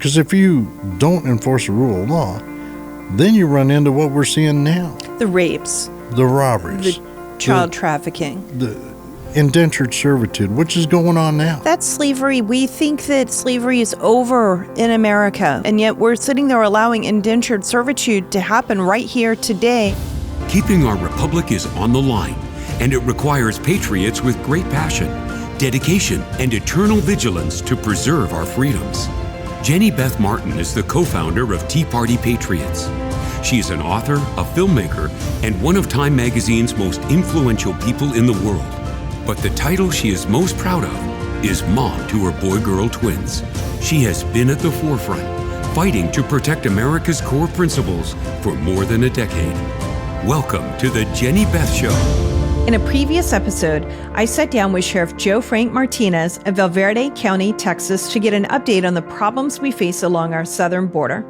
Because if you don't enforce the rule of law, then you run into what we're seeing now. The rapes. The robberies. The child trafficking. The indentured servitude, which is going on now. That's slavery. We think that slavery is over in America, and yet we're sitting there allowing indentured servitude to happen right here today. Keeping our republic is on the line, and it requires patriots with great passion, dedication, and eternal vigilance to preserve our freedoms. Jenny Beth Martin is the co-founder of Tea Party Patriots. She is an author, a filmmaker, and one of Time Magazine's most influential people in the world. But the title she is most proud of is mom to her boy-girl twins. She has been at the forefront, fighting to protect America's core principles for more than a decade. Welcome to the Jenny Beth Show. In a previous episode, I sat down with Sheriff Joe Frank Martinez of Valverde County, Texas, to get an update on the problems we face along our southern border.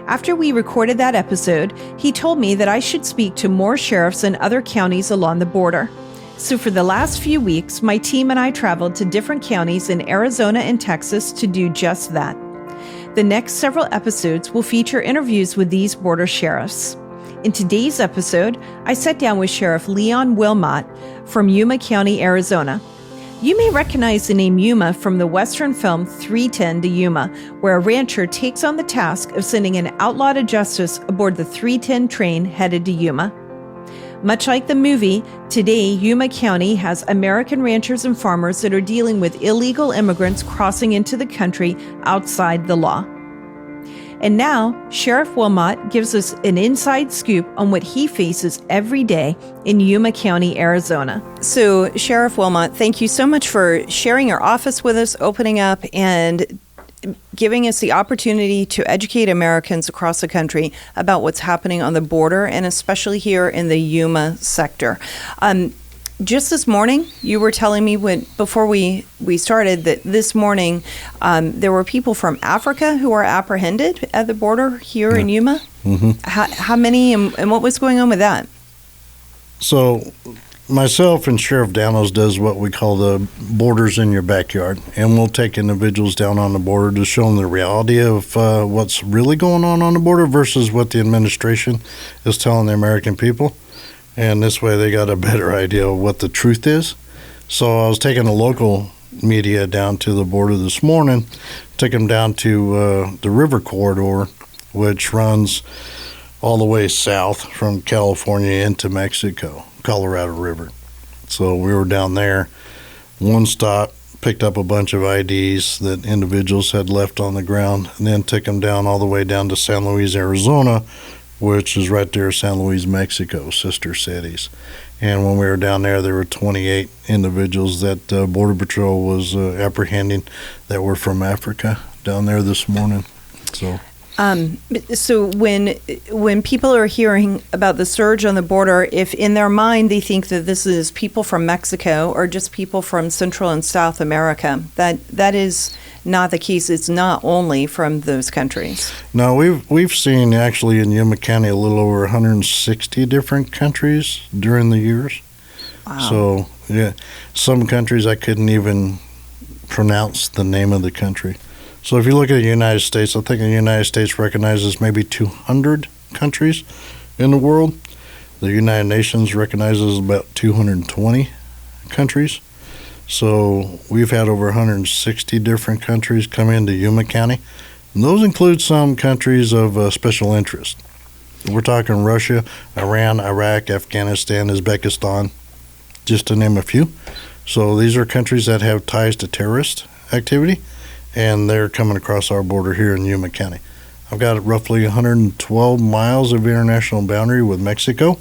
After we recorded that episode, he told me that I should speak to more sheriffs in other counties along the border. So for the last few weeks, my team and I traveled to different counties in Arizona and Texas to do just that. The next several episodes will feature interviews with these border sheriffs. In today's episode, I sat down with Sheriff Leon Wilmot from Yuma County, Arizona. You may recognize the name Yuma from the Western film 310 to Yuma, where a rancher takes on the task of sending an outlaw to justice aboard the 310 train headed to Yuma. Much like the movie, today Yuma County has American ranchers and farmers that are dealing with illegal immigrants crossing into the country outside the law. And now, Sheriff Wilmot gives us an inside scoop on what he faces every day in Yuma County, Arizona. So, Sheriff Wilmot, thank you so much for sharing your office with us, opening up, and giving us the opportunity to educate Americans across the country about what's happening on the border, and especially here in the Yuma sector. Just this morning, you were telling me before we started that this morning there were people from Africa who were apprehended at the border here in Yuma. Mm-hmm. How many, and what was going on with that? So myself and Sheriff Downos does what we call the borders in your backyard, and we'll take individuals down on the border to show them the reality of what's really going on the border versus what the administration is telling the American people. And this way they got a better idea of what the truth is. So I was taking the local media down to the border this morning, took them down to the river corridor, which runs all the way south from California into Mexico, Colorado River. So we were down there, one stop, picked up a bunch of IDs that individuals had left on the ground, and then took them down all the way down to San Luis, Arizona, which is right there, San Luis, Mexico, sister cities. And when we were down there were 28 individuals that Border Patrol was apprehending that were from Africa down there this morning. So when people are hearing about the surge on the border, if in their mind they think that this is people from Mexico or just people from Central and South America, that is not the case. It's not only from those countries. No, we've seen actually in Yuma County a little over 160 different countries during the years. Wow. So yeah, some countries I couldn't even pronounce the name of the country. So if you look at the United States, I think the United States recognizes maybe 200 countries in the world. The United Nations recognizes about 220 countries. So we've had over 160 different countries come into Yuma County. And those include some countries of special interest. We're talking Russia, Iran, Iraq, Afghanistan, Uzbekistan, just to name a few. So these are countries that have ties to terrorist activity, and they're coming across our border here in Yuma County. I've got roughly 112 miles of international boundary with Mexico,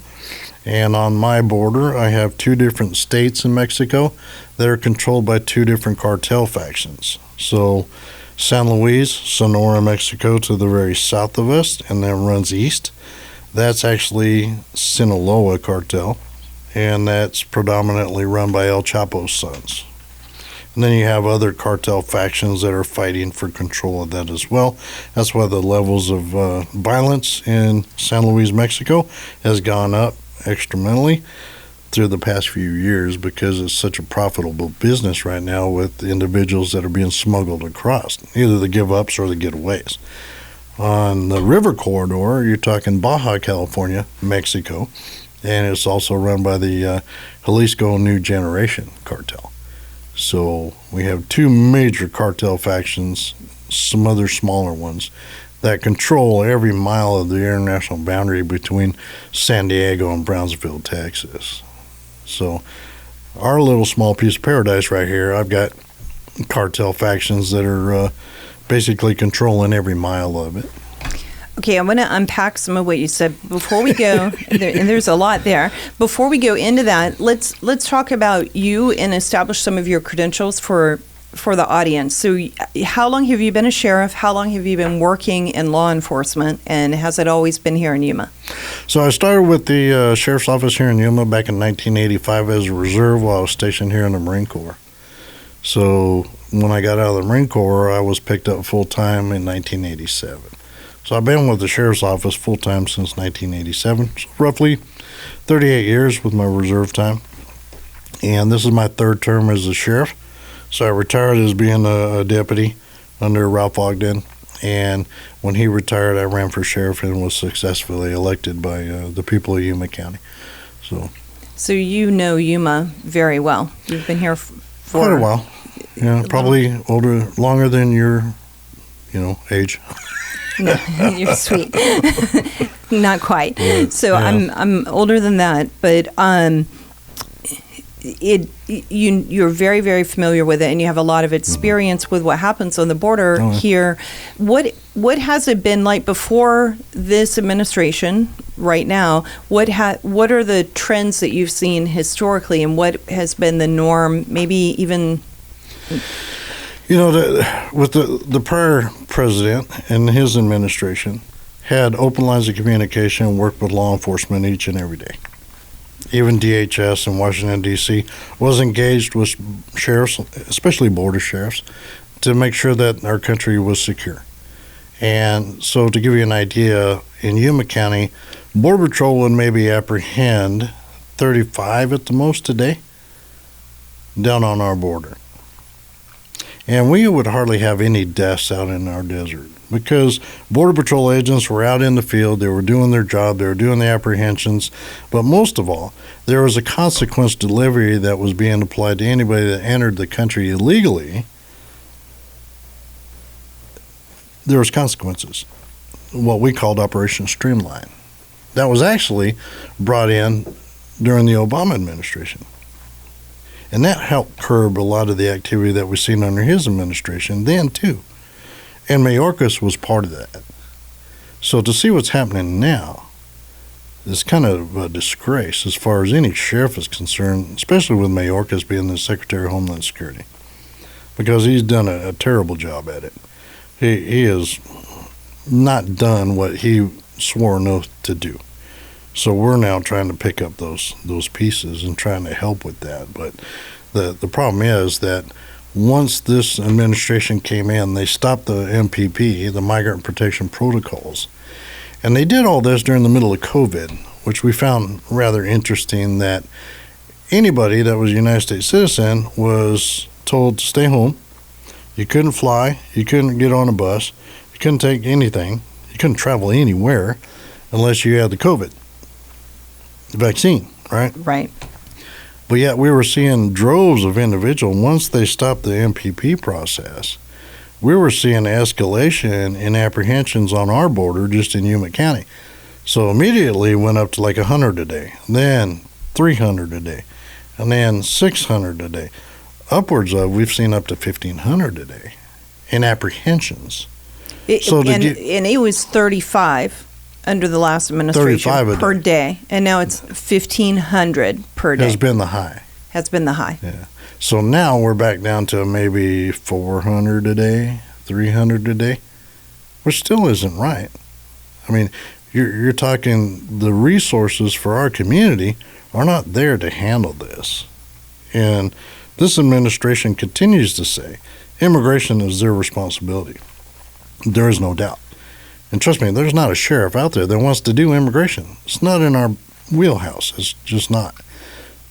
and on my border I have two different states in Mexico that are controlled by two different cartel factions. So San Luis, Sonora, Mexico to the very south of us, and then runs east. That's actually Sinaloa Cartel, and that's predominantly run by El Chapo's sons. And then you have other cartel factions that are fighting for control of that as well. That's why the levels of violence in San Luis, Mexico has gone up extraordinarily through the past few years because it's such a profitable business right now with the individuals that are being smuggled across, either the give-ups or the getaways. On the river corridor, you're talking Baja California, Mexico, and it's also run by the Jalisco New Generation Cartel. So we have two major cartel factions, some other smaller ones, that control every mile of the international boundary between San Diego and Brownsville, Texas. So our little small piece of paradise right here, I've got cartel factions that are basically controlling every mile of it. Okay, I'm going to unpack some of what you said before we go, and there's a lot there. Before we go into that, let's talk about you and establish some of your credentials for the audience. So how long have you been a sheriff? How long have you been working in law enforcement? And has it always been here in Yuma? So I started with the sheriff's office here in Yuma back in 1985 as a reserve while I was stationed here in the Marine Corps. So when I got out of the Marine Corps, I was picked up full-time in 1987. So I've been with the sheriff's office full-time since 1987, so roughly 38 years with my reserve time. And this is my third term as a sheriff. So I retired as being a deputy under Ralph Ogden. And when he retired, I ran for sheriff and was successfully elected by the people of Yuma County. So you know Yuma very well. You've been here for quite a while. Yeah, probably longer than your, age. No, you're sweet. Not quite. So yeah. I'm older than that, but you're very, very familiar with it, and you have a lot of experience with what happens on the border here. What has it been like before this administration right now? What are the trends that you've seen historically, and what has been the norm, maybe even... with the prior president and his administration had open lines of communication and worked with law enforcement each and every day. Even DHS in Washington, D.C. was engaged with sheriffs, especially border sheriffs, to make sure that our country was secure. And so to give you an idea, in Yuma County, Border Patrol would maybe apprehend 35 at the most today down on our border. And we would hardly have any deaths out in our desert because Border Patrol agents were out in the field, they were doing their job, they were doing the apprehensions, but most of all, there was a consequence delivery that was being applied to anybody that entered the country illegally. There was consequences, what we called Operation Streamline. That was actually brought in during the Obama administration. And that helped curb a lot of the activity that we've seen under his administration then, too. And Mayorkas was part of that. So to see what's happening now is kind of a disgrace as far as any sheriff is concerned, especially with Mayorkas being the Secretary of Homeland Security, because he's done a terrible job at it. He has not done what he swore an oath to do. So we're now trying to pick up those pieces and trying to help with that. But the problem is that once this administration came in, they stopped the MPP, the Migrant Protection Protocols. And they did all this during the middle of COVID, which we found rather interesting, that anybody that was a United States citizen was told to stay home. You couldn't fly. You couldn't get on a bus. You couldn't take anything. You couldn't travel anywhere unless you had the COVID vaccine, right? Right. But yet we were seeing droves of individuals. Once they stopped the MPP process, we were seeing escalation in apprehensions on our border just in Yuma County. So immediately went up to like 100 a day, then 300 a day, and then 600 a day. Upwards of, we've seen up to 1,500 a day in apprehensions. And it was 35 under the last administration per day, and now it's 1,500 per day. Has been the high. Yeah. So now we're back down to maybe 400 a day, 300 a day, which still isn't right. I mean, you're talking the resources for our community are not there to handle this. And this administration continues to say immigration is their responsibility. There is no doubt. And trust me, there's not a sheriff out there that wants to do immigration. It's not in our wheelhouse. It's just not.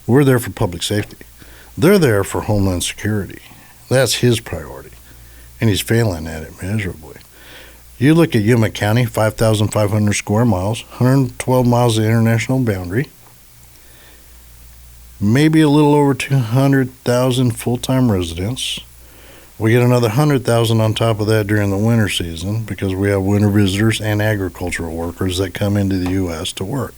We're there for public safety. They're there for homeland security. That's his priority, and he's failing at it miserably. You look at Yuma County, 5,500 square miles, 112 miles of international boundary, maybe a little over 200,000 full-time residents. We get another 100,000 on top of that during the winter season because we have winter visitors and agricultural workers that come into the U.S. to work.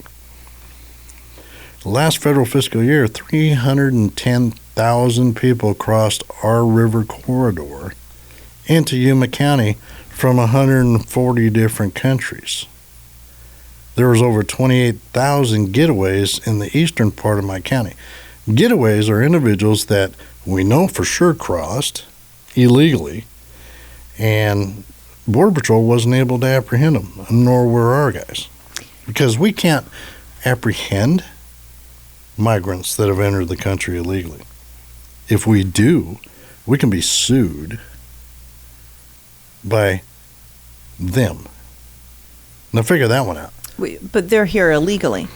Last federal fiscal year, 310,000 people crossed our river corridor into Yuma County from 140 different countries. There was over 28,000 getaways in the eastern part of my county. Getaways are individuals that we know for sure crossed illegally, and Border Patrol wasn't able to apprehend them, nor were our guys. Because we can't apprehend migrants that have entered the country illegally. If we do, we can be sued by them. Now figure that one out. But they're here illegally.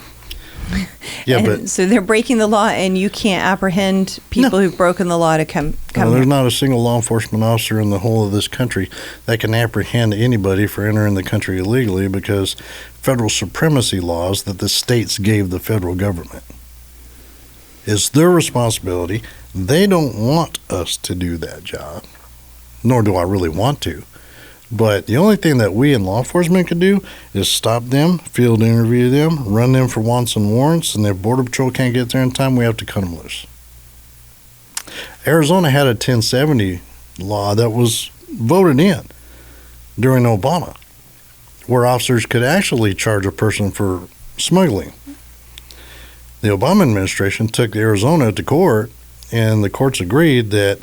Yeah, but so they're breaking the law, and you can't apprehend people who've broken the law to come there's here. not a single law enforcement officer in the whole of this country that can apprehend anybody for entering the country illegally because federal supremacy laws that the states gave the federal government. It's their responsibility. They don't want us to do that job, nor do I really want to. But the only thing that we in law enforcement can do is stop them, field interview them, run them for wants and warrants, and if Border Patrol can't get there in time, we have to cut them loose. Arizona had a 1070 law that was voted in during Obama, where officers could actually charge a person for smuggling. The Obama administration took Arizona to court, and the courts agreed that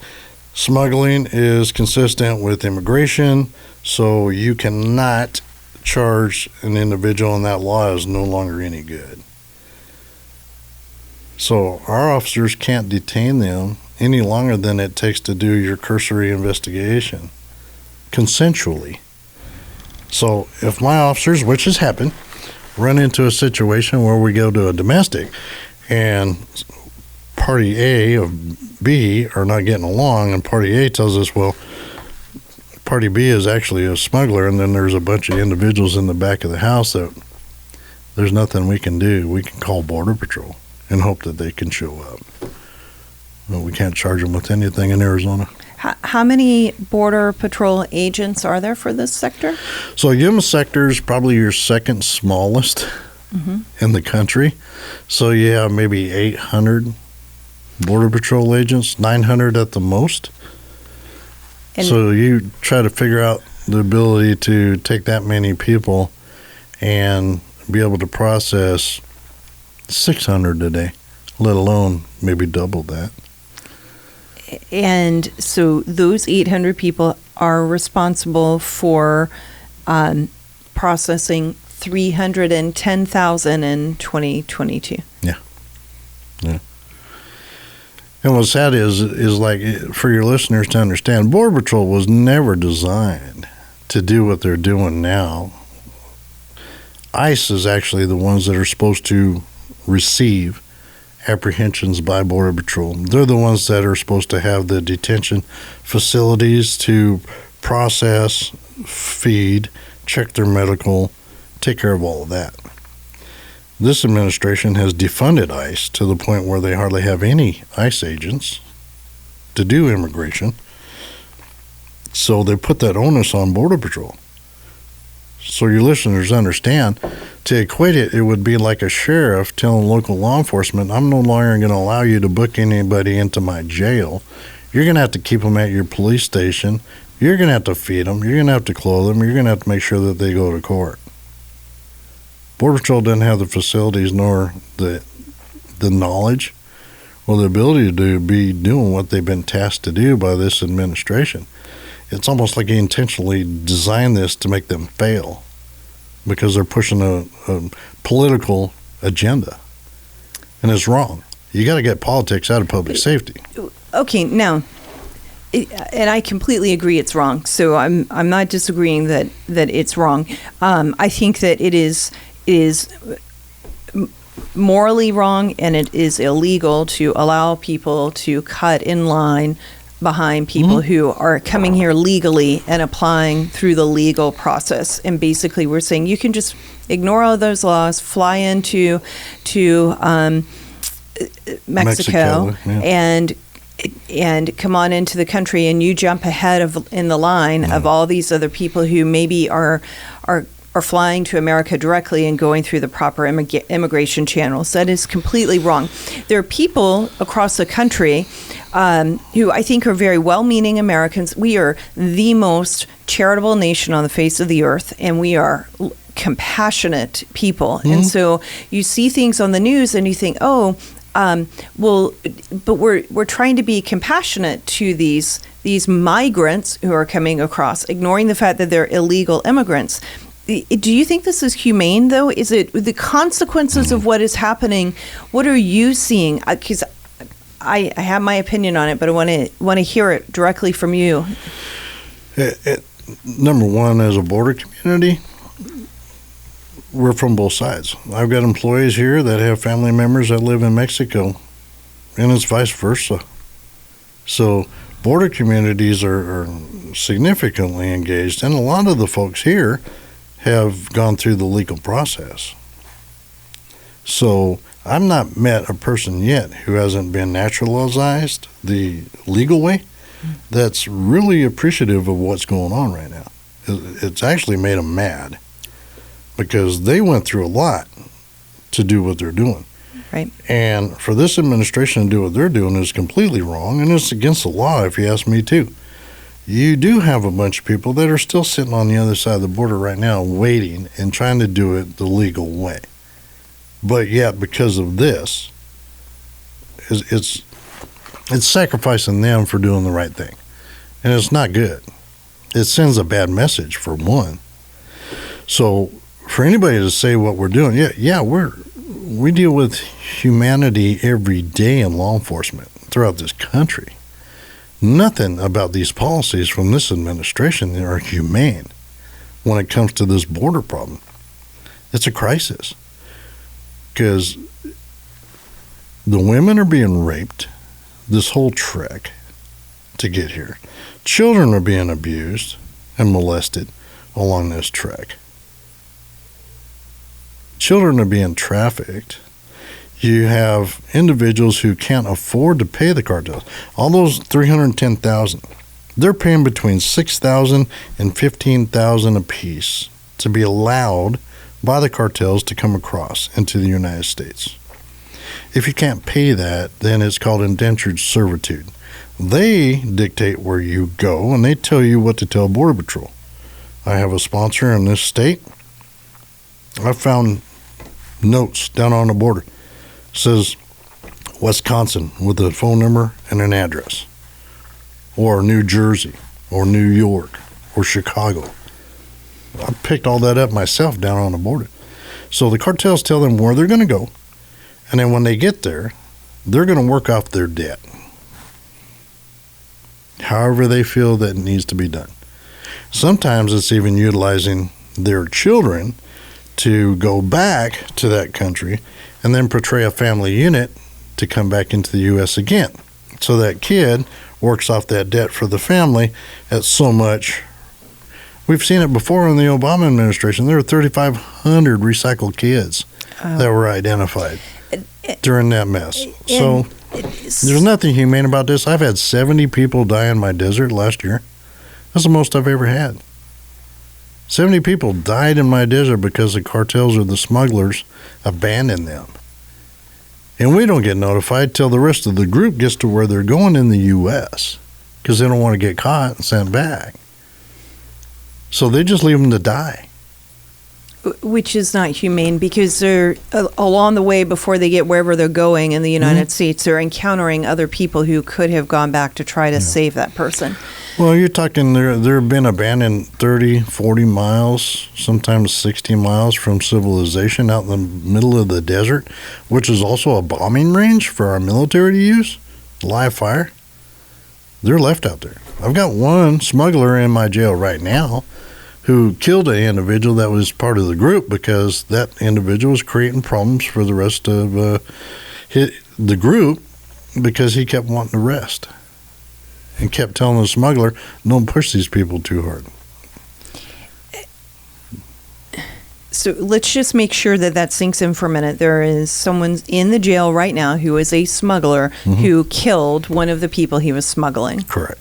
smuggling is consistent with immigration, so you cannot charge an individual, and that law is no longer any good. So our officers can't detain them any longer than it takes to do your cursory investigation consensually. So if my officers, which has happened, run into a situation where we go to a domestic and party A or B are not getting along, and party A tells us, well, party B is actually a smuggler, and then there's a bunch of individuals in the back of the house that there's nothing we can do. We can call Border Patrol and hope that they can show up. But we can't charge them with anything in Arizona. How many Border Patrol agents are there for this sector? So Yuma sector is probably your second smallest in the country. So you have maybe 800 Border Patrol agents, 900 at the most. And so you try to figure out the ability to take that many people and be able to process 600 a day, let alone maybe double that. And so those 800 people are responsible for processing 310,000 in 2022. Yeah. And what's sad is like, for your listeners to understand, Border Patrol was never designed to do what they're doing now. ICE is actually the ones that are supposed to receive apprehensions by Border Patrol. They're the ones that are supposed to have the detention facilities to process, feed, check their medical, take care of all of that. This administration has defunded ICE to the point where they hardly have any ICE agents to do immigration. So they put that onus on Border Patrol. So your listeners understand, to equate it, it would be like a sheriff telling local law enforcement, I'm no longer going to allow you to book anybody into my jail. You're going to have to keep them at your police station. You're going to have to feed them. You're going to have to clothe them. You're going to have to make sure that they go to court. Border Patrol doesn't have the facilities nor the knowledge or the ability to be doing what they've been tasked to do by this administration. It's almost like they intentionally designed this to make them fail because they're pushing a political agenda. And it's wrong. You got to get politics out of public safety. Okay, now, and I completely agree it's wrong. So I'm not disagreeing that it's wrong. I think that it is morally wrong, and it is illegal to allow people to cut in line behind people who are coming here legally and applying through the legal process. And basically, we're saying you can just ignore all those laws, fly into Mexico, yeah. and come on into the country, and you jump ahead in the line of all these other people who maybe are flying to America directly and going through the proper immigration channels. That is completely wrong. There are people across the country who I think are very well-meaning Americans. We are the most charitable nation on the face of the earth, and we are compassionate people. And so you see things on the news and you think, well, but we're trying to be compassionate to these migrants who are coming across, ignoring the fact that they're illegal immigrants. Do you think this is humane, though? Is it the consequences of what is happening? What are you seeing? Because I have my opinion on it, but I want to hear it directly from you. Number one, as a border community, we're from both sides. I've got employees here that have family members that live in Mexico, and it's vice versa. So border communities are significantly engaged, and a lot of the folks here have gone through the legal process. So I've not met a person yet who hasn't been naturalized the legal way that's really appreciative of what's going on right now. It's actually made them mad because they went through a lot to do what they're doing. Right. And for this administration to do what they're doing is completely wrong, and it's against the law, if you ask me too. You do have a bunch of people that are still sitting on the other side of the border right now waiting and trying to do it the legal way. But yet, because of this, it's sacrificing them for doing the right thing. And it's not good. It sends a bad message, for one. So for anybody to say what we're doing, we deal with humanity every day in law enforcement throughout this country. Nothing about these policies from this administration are humane when it comes to this border problem. It's a crisis because the women are being raped this whole trek to get here. Children are being abused and molested along this trek. Children are being trafficked. You have individuals who can't afford to pay the cartels. All those 310,000, they're paying between $6,000 and $15,000 a piece to be allowed by the cartels to come across into the United States. If you can't pay that, then it's called indentured servitude. They dictate where you go, and they tell you what to tell Border Patrol. I have a sponsor in this state. I found notes down on the border. It says Wisconsin with a phone number and an address, or New Jersey, or New York, or Chicago. I picked all that up myself down on the border. So the cartels tell them where they're going to go, and then when they get there, they're going to work off their debt. However they feel that it needs to be done. Sometimes it's even utilizing their children to go back to that country and then portray a family unit to come back into the U.S. again. So that kid works off that debt for the family at so much. We've seen it before in the Obama administration. There were 3,500 recycled kids that were identified during that mess. So there's nothing humane about this. I've had 70 people die in my desert last year. That's the most I've ever had. 70 people died in my desert because the cartels or the smugglers abandoned them. And we don't get notified till the rest of the group gets to where they're going in the U.S. because they don't want to get caught and sent back. So they just leave them to die. Which is not humane, because they're along the way before they get wherever they're going in the United States, they're encountering other people who could have gone back to try to save that person. Well, you're talking they've been abandoned 30, 40 miles, sometimes 60 miles from civilization out in the middle of the desert, which is also a bombing range for our military to use, live fire. They're left out there. I've got one smuggler in my jail right now who killed an individual that was part of the group because that individual was creating problems for the rest of the group because he kept wanting to rest and kept telling the smuggler, don't push these people too hard. So let's just make sure that sinks in for a minute. There is someone in the jail right now who is a smuggler who killed one of the people he was smuggling. Correct.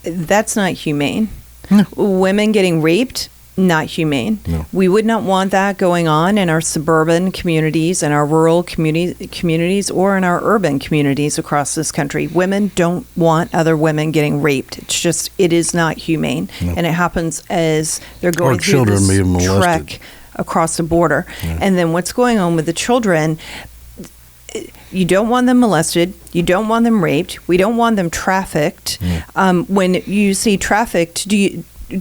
That's not humane. No. Women getting raped, not humane. No. We would not want that going on in our suburban communities, in our rural communities, or in our urban communities across this country. Women don't want other women getting raped. It is not humane. No. And it happens as they're going through this trek across the border. Yeah. And then what's going on with the children, you don't want them molested. You don't want them raped. We don't want them trafficked. Yeah. When you say trafficked,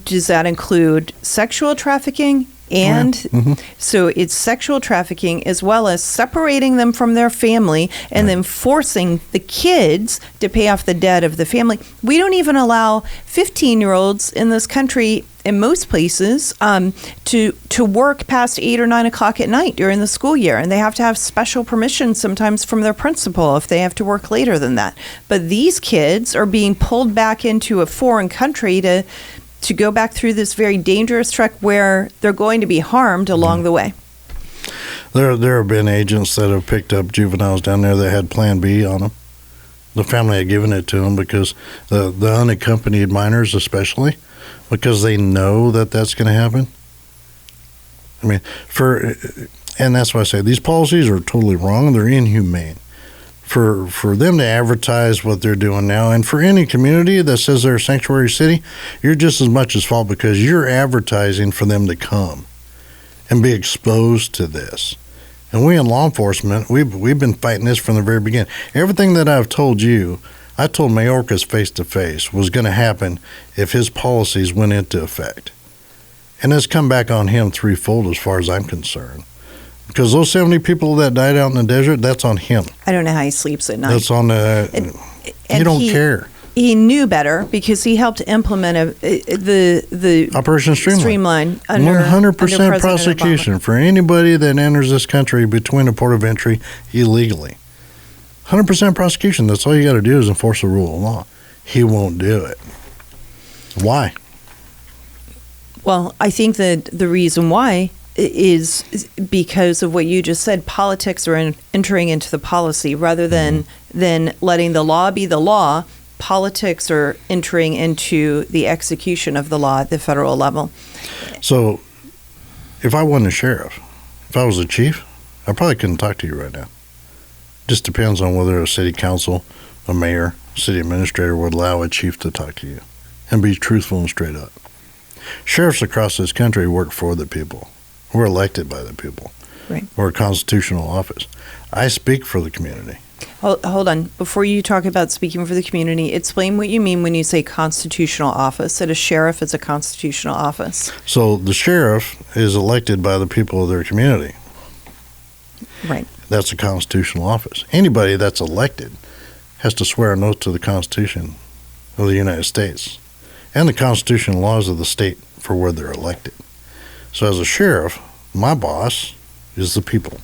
does that include sexual trafficking? And so it's sexual trafficking as well as separating them from their family and then forcing the kids to pay off the debt of the family. We don't even allow 15-year-olds in this country, in most places, to work past 8 or 9 o'clock at night during the school year. And they have to have special permission sometimes from their principal if they have to work later than that. But these kids are being pulled back into a foreign country to go back through this very dangerous trek where they're going to be harmed along the way. There have been agents that have picked up juveniles down there that had Plan B on them. The family had given it to them because the unaccompanied minors especially, because they know that that's going to happen. I mean, and that's why I say these policies are totally wrong. They're inhumane. For them to advertise what they're doing now, and for any community that says they're a sanctuary city, you're just as much at fault because you're advertising for them to come and be exposed to this. And we in law enforcement, we've been fighting this from the very beginning. Everything that I've told you, I told Mayorkas face-to-face was going to happen if his policies went into effect. And it's come back on him threefold as far as I'm concerned. Because those 70 people that died out in the desert, that's on him. I don't know how he sleeps at night. That's on you don't care. He knew better because he helped implement the Operation Streamline. 100% prosecution for anybody that enters this country between the port of entry illegally. 100% prosecution. That's all you got to do is enforce the rule of law. He won't do it. Why? Well, I think that the reason why is because of what you just said. Politics are entering into the policy rather than letting the law be the law. Politics are entering into the execution of the law at the federal level. So if I wasn't a sheriff, if I was a chief, I probably couldn't talk to you right now. Just depends on whether a city council, a mayor, city administrator would allow a chief to talk to you and be truthful and straight up. Sheriffs across this country work for the people. We're elected by the people. Right. We're a constitutional office. I speak for the community. Hold on. Before you talk about speaking for the community, explain what you mean when you say constitutional office, that a sheriff is a constitutional office. So the sheriff is elected by the people of their community. Right. That's a constitutional office. Anybody that's elected has to swear an oath to the Constitution of the United States and the constitutional laws of the state for where they're elected. So as a sheriff, my boss is the people,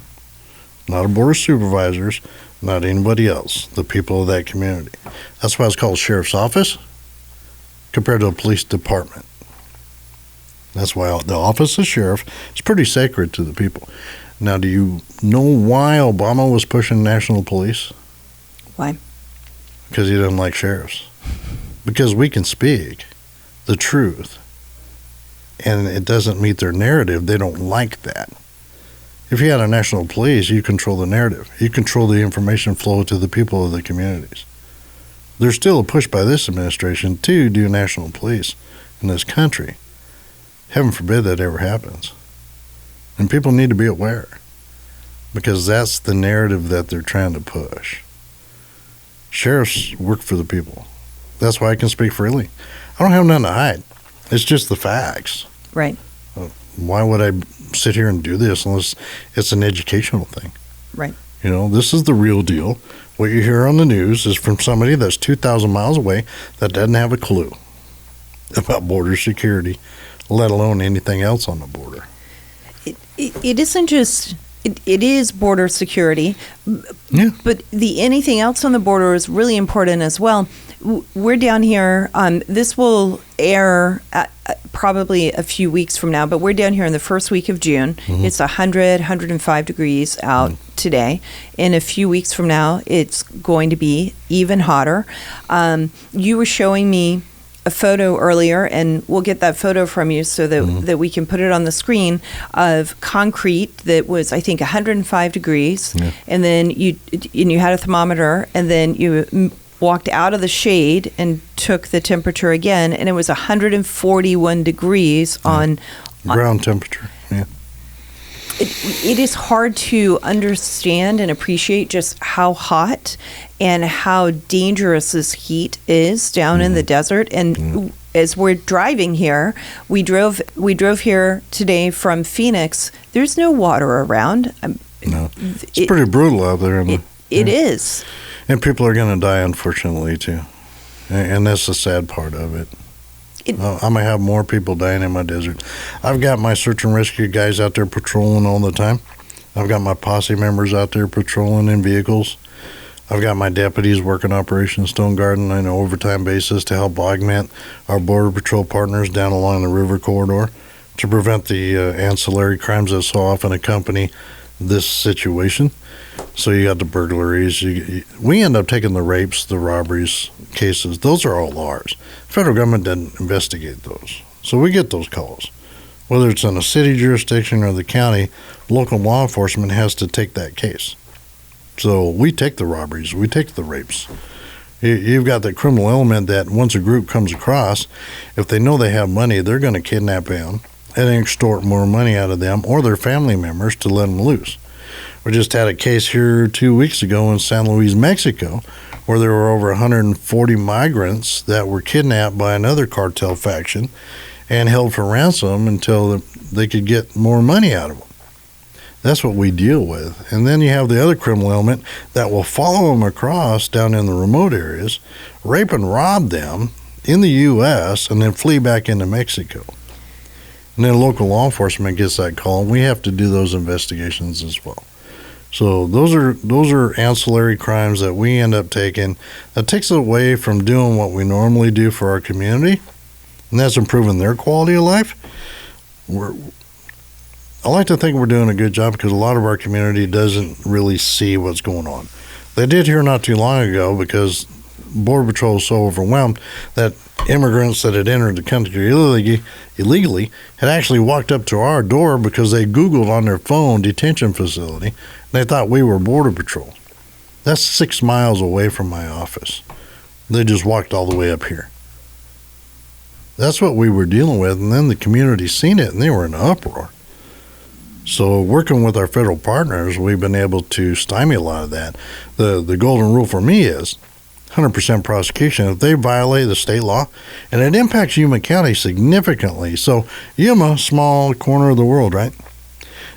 not a board of supervisors, not anybody else, the people of that community. That's why it's called sheriff's office compared to a police department. That's why the office of sheriff is pretty sacred to the people. Now, do you know why Obama was pushing national police? Why? Because he didn't like sheriffs. Because we can speak the truth, and it doesn't meet their narrative. They don't like that. If you had a national police, you control the narrative. You control the information flow to the people of the communities. There's still a push by this administration to do national police in this country. Heaven forbid that ever happens. And people need to be aware, because that's the narrative that they're trying to push. Sheriffs work for the people. That's why I can speak freely. I don't have nothing to hide. It's just the facts. Right. Why would I sit here and do this unless it's an educational thing? Right. You know, this is the real deal. What you hear on the news is from somebody that's 2,000 miles away that doesn't have a clue. about border security, let alone anything else on the border. It isn't just, it is border security, Yeah. but anything else on the border is really important as well. We're down here, this will air probably a few weeks from now, but we're down here in the first week of June. Mm-hmm. It's 105 degrees out today. In a few weeks from now, it's going to be even hotter. You were showing me a photo earlier, and we'll get that photo from you so that we can put it on the screen, of concrete that was, I think, 105 degrees. Yeah. And then you had a thermometer, and then you walked out of the shade and took the temperature again, and it was 141 degrees on Ground temperature. Yeah. It is hard to understand and appreciate just how hot and how dangerous this heat is down in the desert. And as we're driving here, we drove here today from Phoenix. There's no water around. No, it's pretty brutal out there. It is. And people are going to die, unfortunately, too. And that's the sad part of it. I'm going to have more people dying in my desert. I've got my search and rescue guys out there patrolling all the time. I've got my posse members out there patrolling in vehicles. I've got my deputies working Operation Stone Garden on an overtime basis to help augment our Border Patrol partners down along the river corridor to prevent the ancillary crimes that so often accompany this situation. So you got the burglaries. We end up taking the rapes, the robberies cases. Those are all ours. Federal government doesn't investigate those. So we get those calls. Whether it's in a city jurisdiction or the county, local law enforcement has to take that case. So we take the robberies. We take the rapes. You've got the criminal element that once a group comes across, if they know they have money, they're going to kidnap them and extort more money out of them or their family members to let them loose. We just had a case here 2 weeks ago in San Luis, Mexico, where there were over 140 migrants that were kidnapped by another cartel faction and held for ransom until they could get more money out of them. That's what we deal with. And then you have the other criminal element that will follow them across down in the remote areas, rape and rob them in the U.S., and then flee back into Mexico. And then local law enforcement gets that call, and we have to do those investigations as well. So those are ancillary crimes that we end up taking. That takes it away from doing what we normally do for our community, and that's improving their quality of life. I like to think we're doing a good job because a lot of our community doesn't really see what's going on. They did here not too long ago because Border Patrol was so overwhelmed that immigrants that had entered the country illegally had actually walked up to our door because they Googled on their phone detention facility, and they thought we were Border Patrol. That's 6 miles away from my office. They just walked all the way up here. That's what we were dealing with, and then the community seen it, and they were in an uproar. So working with our federal partners, we've been able to stymie a lot of that. The golden rule for me is 100% prosecution if they violate the state law, and it impacts Yuma County significantly. So Yuma, small corner of the world, right?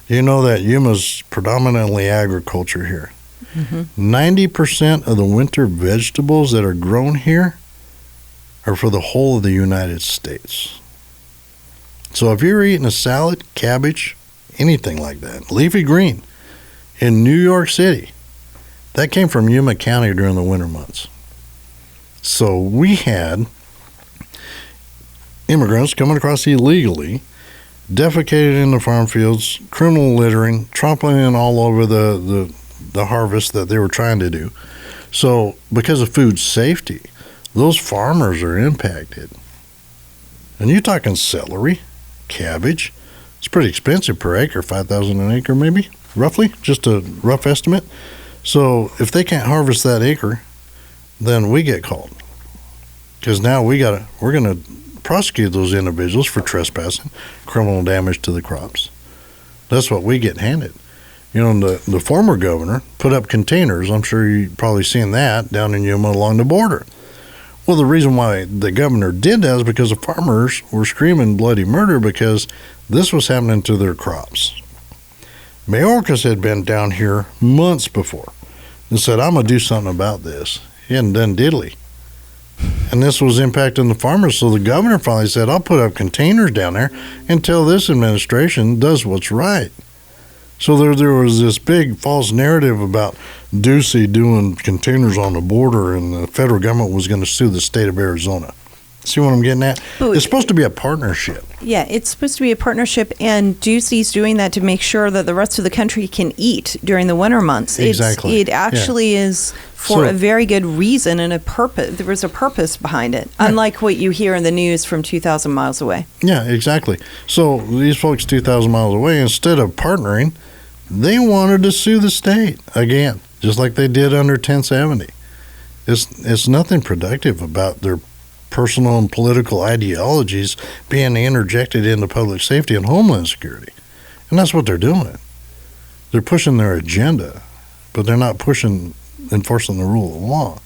You know that Yuma's predominantly agriculture here. 90% of the winter vegetables that are grown here are for the whole of the United States. So if you're eating a salad, cabbage, anything like that, leafy green, in New York City, that came from Yuma County during the winter months. So we had immigrants coming across illegally, defecated in the farm fields, criminal littering, trampling all over the harvest that they were trying to do. So because of food safety, those farmers are impacted. And you're talking celery, cabbage. It's pretty expensive per acre, $5,000 an acre maybe, roughly, just a rough estimate. So if they can't harvest that acre, then we get called. Because now we're going to prosecute those individuals for trespassing, criminal damage to the crops. That's what we get handed. You know, the former governor put up containers. I'm sure you've probably seen that down in Yuma along the border. Well, the reason why the governor did that is because the farmers were screaming bloody murder because this was happening to their crops. Mayorkas had been down here months before and said, I'm going to do something about this. He hadn't done diddly. And this was impacting the farmers, so the governor finally said, I'll put up containers down there until this administration does what's right. So there was this big false narrative about Ducey doing containers on the border, and the federal government was going to sue the state of Arizona. See what I'm getting at? It's supposed to be a partnership. Yeah, it's supposed to be a partnership, and Ducey's doing that to make sure that the rest of the country can eat during the winter months. Exactly. It actually is for a very good reason and a purpose. There was a purpose behind it, unlike what you hear in the news from 2,000 miles away. Yeah, exactly. So these folks 2,000 miles away, instead of partnering, they wanted to sue the state again, just like they did under 1070. It's nothing productive about their personal and political ideologies being interjected into public safety and homeland security. And that's what they're doing. They're pushing their agenda, but they're not enforcing the rule of law.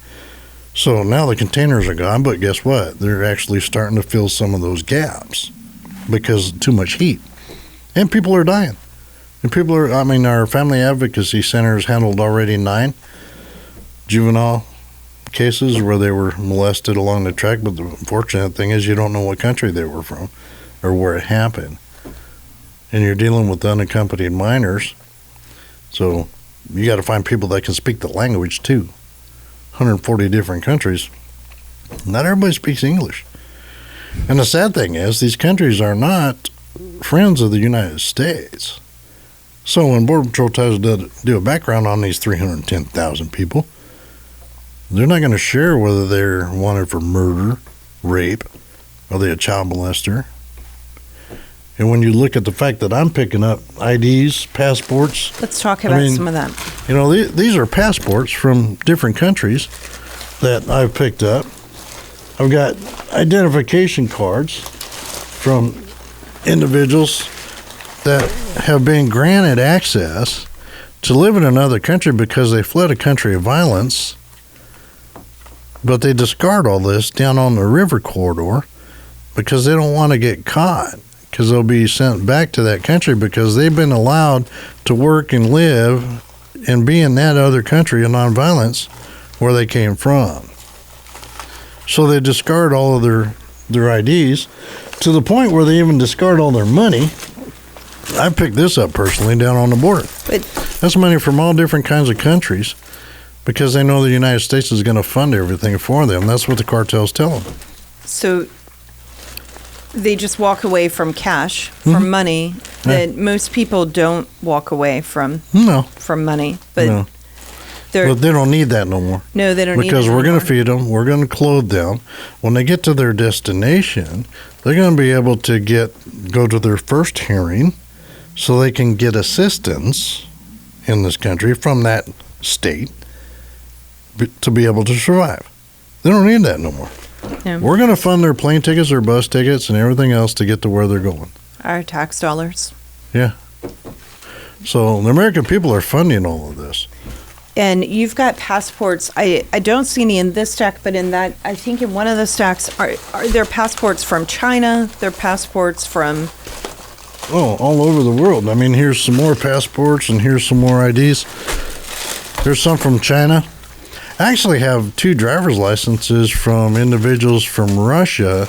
So now the containers are gone, but guess what? They're actually starting to fill some of those gaps because too much heat. And people are dying. And our family advocacy center has handled already 9 juvenile cases where they were molested along the track, but the unfortunate thing is you don't know what country they were from or where it happened. And you're dealing with unaccompanied minors, so you got to find people that can speak the language too. 140 different countries. Not everybody speaks English. And the sad thing is these countries are not friends of the United States. So when Border Patrol tries to do a background on these 310,000 people, they're not going to share whether they're wanted for murder, rape, are they a child molester. And when you look at the fact that I'm picking up IDs, passports. Let's talk about some of that. You know, these are passports from different countries that I've picked up. I've got identification cards from individuals that have been granted access to live in another country because they fled a country of violence. But they discard all this down on the river corridor because they don't want to get caught, because they'll be sent back to that country because they've been allowed to work and live and be in that other country of nonviolence where they came from. So they discard all of their IDs to the point where they even discard all their money. I picked this up personally down on the border. That's money from all different kinds of countries, because they know the United States is going to fund everything for them. That's what the cartels tell them. So they just walk away from cash, from money, that most people don't walk away from. No. From money. But But they don't need that no more. No, they don't need it because we're going to feed them. We're going to clothe them. When they get to their destination, they're going to be able to go to their first hearing so they can get assistance in this country from that state to be able to survive. They don't need that no more. Yeah. We're going to fund their plane tickets, their bus tickets, and everything else to get to where they're going. Our tax dollars. Yeah. So the American people are funding all of this. And you've got passports. I don't see any in this stack, but in that, I think in one of the stacks, are there passports from China? There passports from... Oh, all over the world. I mean, here's some more passports, and here's some more IDs. There's some from China. I actually have 2 driver's licenses from individuals from Russia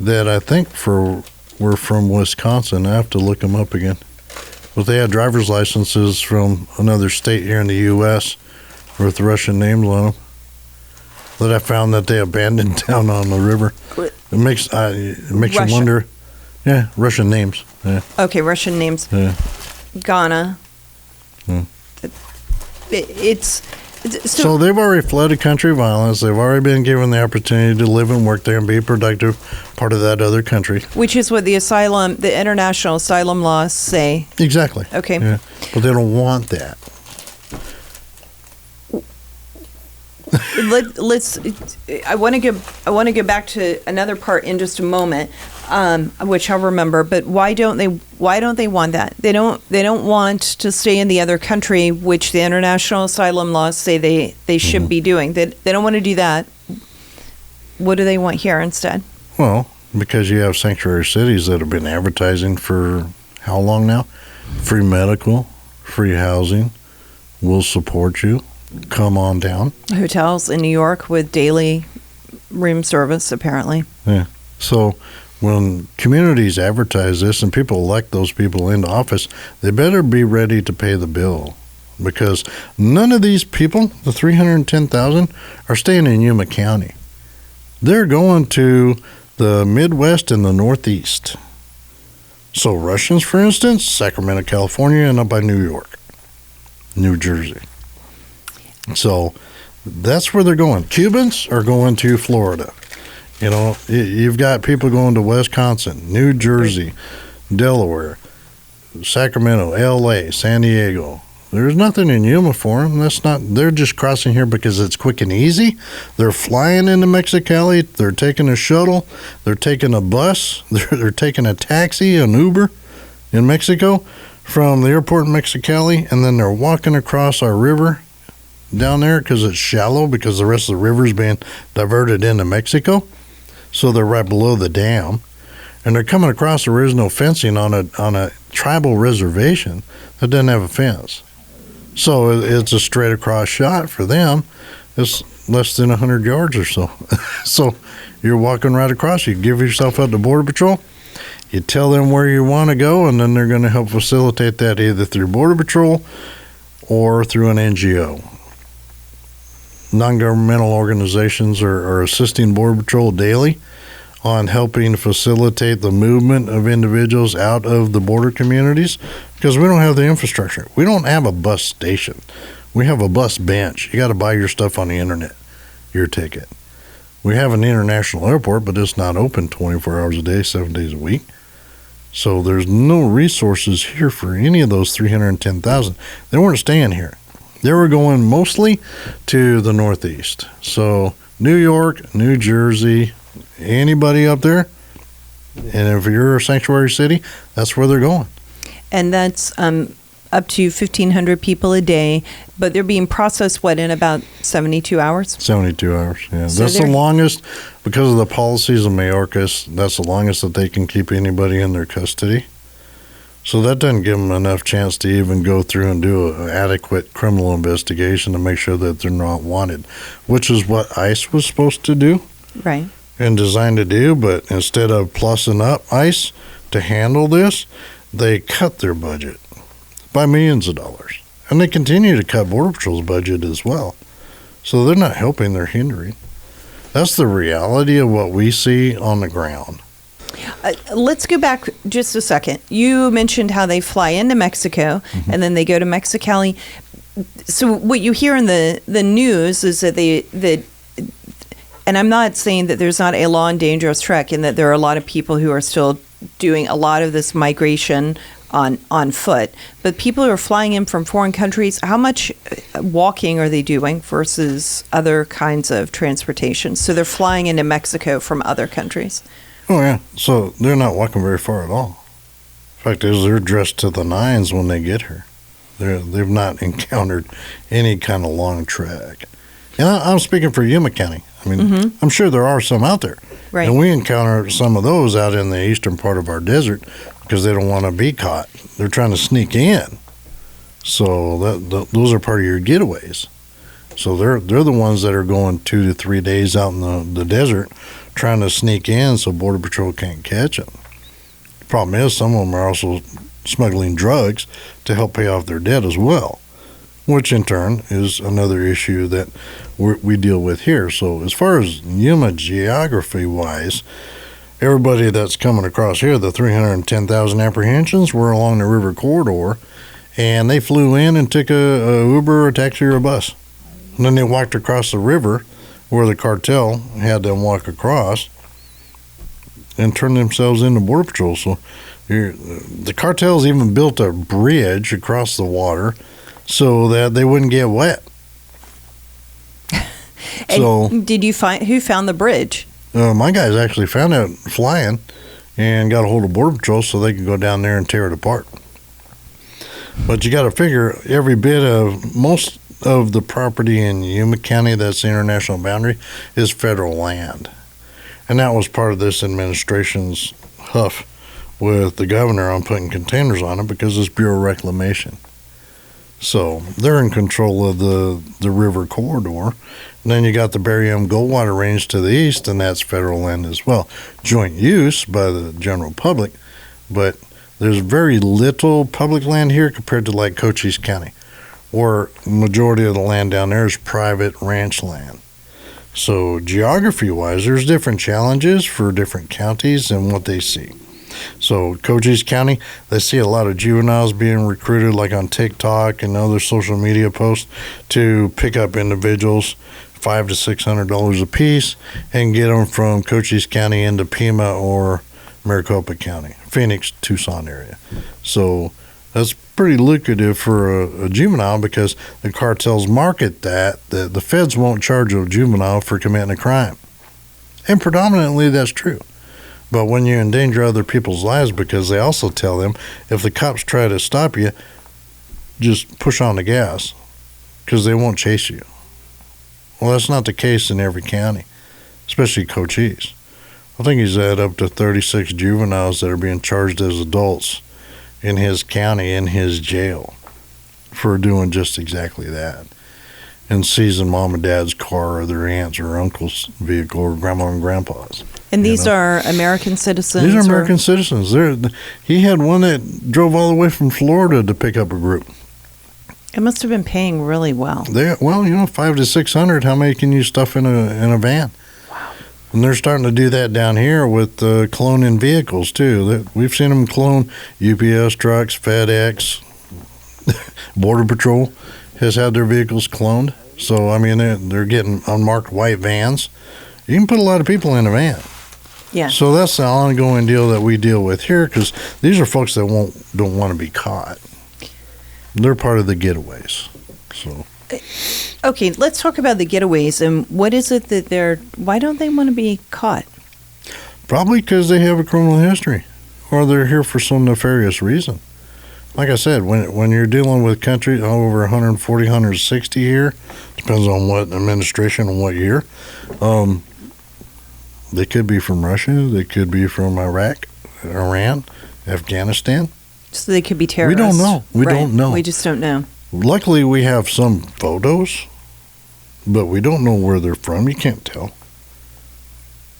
that I think were from Wisconsin. I have to look them up again. But they had driver's licenses from another state here in the U.S. with Russian names on them that I found that they abandoned down on the river. It makes you wonder. Yeah, Russian names. Yeah. Okay, Russian names. Yeah. Ghana. So they've already fled a country of violence. They've already been given the opportunity to live and work there and be a productive part of that other country. Which is what the international asylum laws say. Exactly. Okay. Yeah. But they don't want that. I want to go back to another part in just a moment, which I'll remember. But why don't they want that? They don't want to stay in the other country, which the international asylum laws say they should be doing. They don't want to do that. What do they want here instead? Well, because you have sanctuary cities that have been advertising for how long now? Free medical, free housing, we'll support you. Come on down. Hotels in New York with daily room service, apparently. Yeah. So when communities advertise this and people elect those people into office, they better be ready to pay the bill, because none of these people, the 310,000, are staying in Yuma County. They're going to the Midwest and the Northeast. So Russians, for instance, Sacramento, California, and up by New York, New Jersey. So that's where they're going. Cubans are going to Florida. You know, you've got people going to Wisconsin, New Jersey, Delaware, Sacramento, L.A., San Diego. There's nothing in Yuma for them. They're just crossing here because it's quick and easy. They're flying into Mexicali. They're taking a shuttle. They're taking a bus. They're taking a taxi, an Uber in Mexico from the airport in Mexicali, and then they're walking across our river down there because it's shallow because the rest of the river is being diverted into Mexico. So they're right below the dam. And they're coming across, there is no fencing on a tribal reservation that doesn't have a fence. So it's a straight across shot for them. It's less than 100 yards or so. So you're walking right across. You give yourself up to Border Patrol. You tell them where you want to go, and then they're going to help facilitate that either through Border Patrol or through an NGO. Non-governmental organizations are assisting Border Patrol daily on helping facilitate the movement of individuals out of the border communities, because we don't have the infrastructure. We don't have a bus station. We have a bus bench. You got to buy your stuff on the internet, your ticket. We have an international airport, but it's not open 24 hours a day, 7 days a week. So there's no resources here for any of those 310,000. They weren't staying here. They were going mostly to the Northeast. So New York, New Jersey, anybody up there, and if you're a sanctuary city, that's where they're going. And that's up to 1,500 people a day, but they're being processed, in about 72 hours? 72 hours, yeah. So that's the longest, because of the policies of Mayorkas, that's the longest that they can keep anybody in their custody. So that doesn't give them enough chance to even go through and do an adequate criminal investigation to make sure that they're not wanted, which is what ICE was supposed to do. Right. And designed to do, but instead of plussing up ICE to handle this, they cut their budget by millions of dollars. And they continue to cut Border Patrol's budget as well. So they're not helping, they're hindering. That's the reality of what we see on the ground. Let's go back just a second. You mentioned how they fly into Mexico, and then they go to Mexicali. So what you hear in the news is that and I'm not saying that there's not a law and dangerous trek, and that there are a lot of people who are still doing a lot of this migration on foot, but people who are flying in from foreign countries, how much walking are they doing versus other kinds of transportation? So they're flying into Mexico from other countries. Oh, yeah. So they're not walking very far at all. The fact is, they're dressed to the nines when they get here. They've not encountered any kind of long trek. And I'm speaking for Yuma County. I mean, I'm sure there are some out there. Right. And we encounter some of those out in the eastern part of our desert because they don't want to be caught. They're trying to sneak in. So those are part of your getaways. So they're the ones that are going 2 to 3 days out in the desert trying to sneak in so Border Patrol can't catch them. The problem is some of them are also smuggling drugs to help pay off their debt as well, which in turn is another issue that we deal with here. So as far as Yuma geography-wise, everybody that's coming across here, the 310,000 apprehensions were along the river corridor, and they flew in and took a Uber, a taxi, or a bus. And then they walked across the river where the cartel had them walk across and turn themselves into Border Patrol. So the cartels even built a bridge across the water so that they wouldn't get wet. So, did you who found the bridge? My guys actually found it flying and got a hold of Border Patrol so they could go down there and tear it apart. But you got to figure every bit of most of the property in Yuma County that's the international boundary is federal land. And that was part of this administration's huff with the governor on putting containers on it because it's Bureau Reclamation. So they're in control of the river corridor. And then you got the Barium Goldwater Range to the east, and that's federal land as well. Joint use by the general public, but there's very little public land here compared to like Cochise County, where majority of the land down there is private ranch land. So geography-wise, there's different challenges for different counties and what they see. So Cochise County, they see a lot of juveniles being recruited like on TikTok and other social media posts to pick up individuals $500 to $600 a piece and get them from Cochise County into Pima or Maricopa County, Phoenix, Tucson area. So that's pretty lucrative for a juvenile because the cartels market that the feds won't charge a juvenile for committing a crime. And predominantly that's true. But when you endanger other people's lives, because they also tell them, if the cops try to stop you, just push on the gas, because they won't chase you. Well, that's not the case in every county, especially Cochise. I think he's had up to 36 juveniles that are being charged as adults in his county, in his jail, for doing just exactly that. And seizing mom and dad's car or their aunt's or uncle's vehicle or grandma and grandpa's. And these are American citizens? These are American citizens. He had one that drove all the way from Florida to pick up a group. It must have been paying really well. Well, you know, $500 to $600. How many can you stuff in a van? Wow. And they're starting to do that down here with cloning vehicles too. We've seen them clone UPS trucks, FedEx, Border Patrol has had their vehicles cloned. So I mean, they're getting unmarked white vans. You can put a lot of people in a van. Yeah. So that's the ongoing deal that we deal with here, because these are folks that don't want to be caught. They're part of the getaways. So. Okay, let's talk about the getaways and what is it that why don't they want to be caught? Probably because they have a criminal history, or they're here for some nefarious reason. Like I said, when you're dealing with country over 140, 160 here, depends on what administration and what year. They could be from Russia. They could be from Iraq, Iran, Afghanistan. So they could be terrorists. We don't know. We don't know. We just don't know. Luckily, we have some photos, but we don't know where they're from. You can't tell.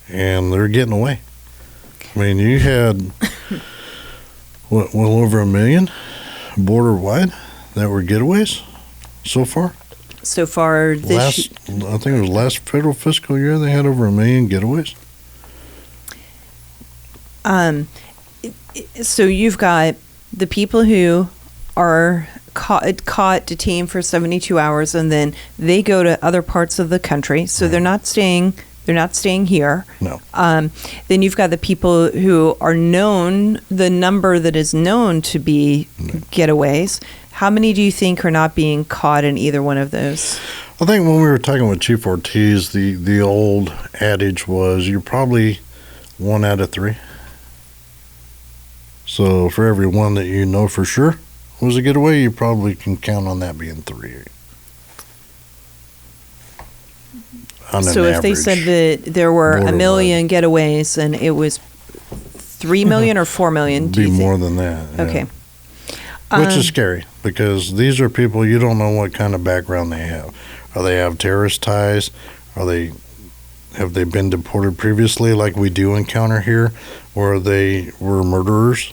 And they're getting away. I mean, you had, well over 1 million border-wide that were getaways so far. So far this I think it was last federal fiscal year they had over 1 million getaways. So you've got the people who are caught, detained for 72 hours, and then they go to other parts of the country. So they're not staying here. No. Then you've got the people who are known, the number that is known to be getaways. How many do you think are not being caught in either one of those? I think when we were talking with Chief Ortiz, the old adage was you're probably 1 out of 3. So for every one that you know for sure was a getaway, you probably can count on that being 3. So if they said that there were 1 million getaways and it was 3 million or 4 million, do you think? Be more than that. Yeah. Okay. Which is scary, because these are people you don't know what kind of background they have. Or they have terrorist ties? Have they been deported previously, like we do encounter here, or they were murderers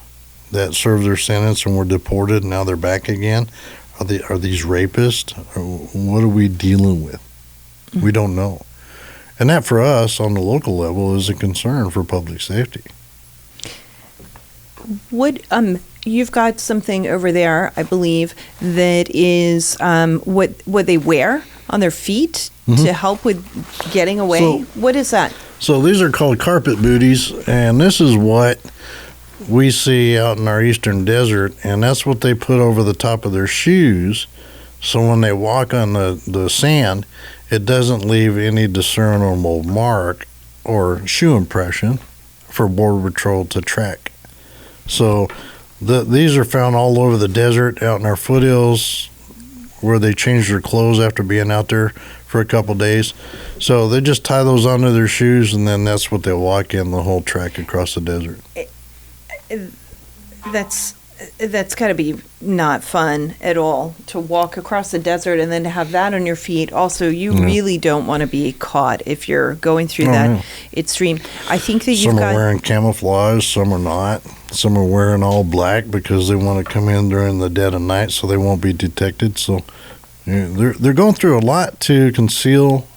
that served their sentence and were deported and now they're back again? Are these rapists? Or what are we dealing with? Mm-hmm. We don't know. And that for us on the local level is a concern for public safety. You've got something over there, I believe, that is what they wear on their feet to help with getting away. So, what is that? So these are called carpet booties, and this is what we see out in our eastern desert, and that's what they put over the top of their shoes, so when they walk on the sand, it doesn't leave any discernible mark or shoe impression for Border Patrol to track. So these are found all over the desert, out in our foothills, where they change their clothes after being out there for a couple days. So they just tie those onto their shoes, and then that's what they'll walk in the whole track across the desert. That's got to be not fun at all to walk across the desert and then to have that on your feet. Also, you really don't want to be caught if you're going through that extreme. I think that some are wearing camouflage, some are not. Some are wearing all black because they want to come in during the dead of night so they won't be detected. So they're going through a lot to conceal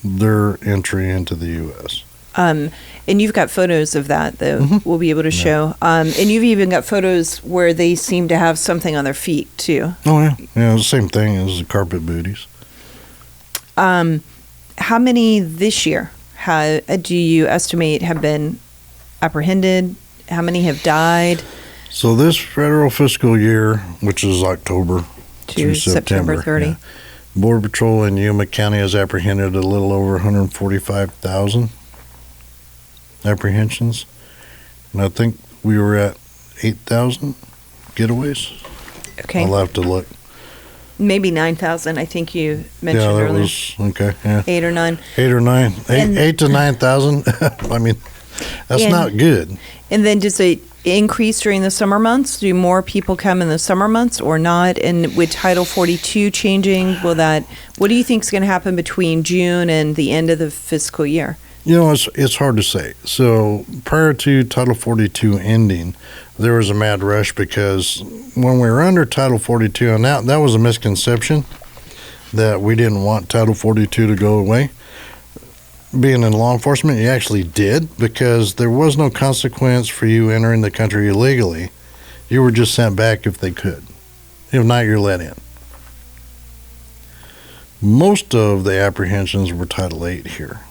their entry into the U.S. And you've got photos of that that we'll be able to show. And you've even got photos where they seem to have something on their feet, too. Oh, yeah. Yeah, the same thing as the carpet booties. How many this year do you estimate have been apprehended? How many have died? So this federal fiscal year, which is October through September 30. Border Patrol in Yuma County has apprehended a little over 145,000 apprehensions. And I think we were at 8,000 getaways. Okay. I'll have to look. Maybe 9,000, I think you mentioned earlier. Yeah, that was, okay, yeah. 8 or 9. 8 or 9. 8 to 9,000. I mean, that's not good. And then does it increase during the summer months? Do more people come in the summer months or not? And with Title 42 changing, what do you think is going to happen between June and the end of the fiscal year? You know, it's hard to say. So prior to Title 42 ending, there was a mad rush because when we were under Title 42, and that was a misconception that we didn't want Title 42 to go away. Being in law enforcement, you actually did, because there was no consequence for you entering the country illegally. You were just sent back if they could. If not, you're let in. Most of the apprehensions were Title 8 here